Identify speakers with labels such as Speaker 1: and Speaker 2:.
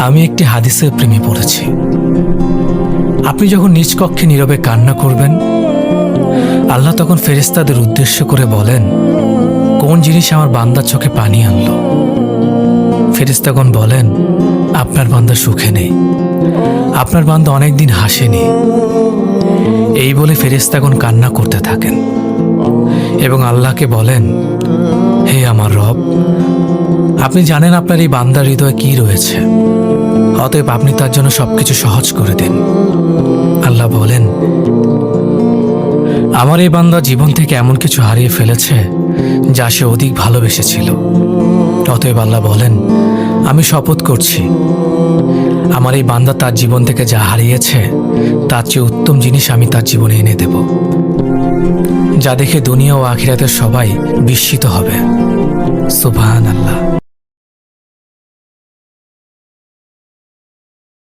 Speaker 1: আমি একটি হাদিসের প্রেমে পড়েছি। আপনি যখন নিজ কক্ষে নীরবে কান্না করবেন, আল্লাহ তখন ফেরেশতাদের উদ্দেশ্য করে বলেন, কোন জিনিস আমার বান্দার চোখে পানি আনলো? ফেরেশতাগণ বলেন, আপনার বান্দা সুখে নেই, আপনার বান্দা অনেকদিন হাসেনি। এই বলে ফেরেশতাগণ কান্না করতে থাকেন এবং আল্লাহকে বলেন, হে আমার রব, আপনি জানেন আপনার এই বান্দার হৃদয়ে কি রয়েছে, অতএব আপনি তার জন্য সবকিছু সহজ করে দিন। আল্লাহ বলেন, আমার এই বান্দা জীবন থেকে এমন কিছু হারিয়ে ফেলেছে যা সে অধিক ভালোবেসেছিল। অতএব আল্লাহ বলেন, আমি শপথ করছি, আমার এই বান্দা তার জীবন থেকে যা হারিয়েছে তার চেয়ে উত্তম জিনিস আমি তার জীবনে এনে দেব, যা দেখে দুনিয়া ও আখিরাতের সবাই বিস্মিত হবে। সুবহানাল্লাহ।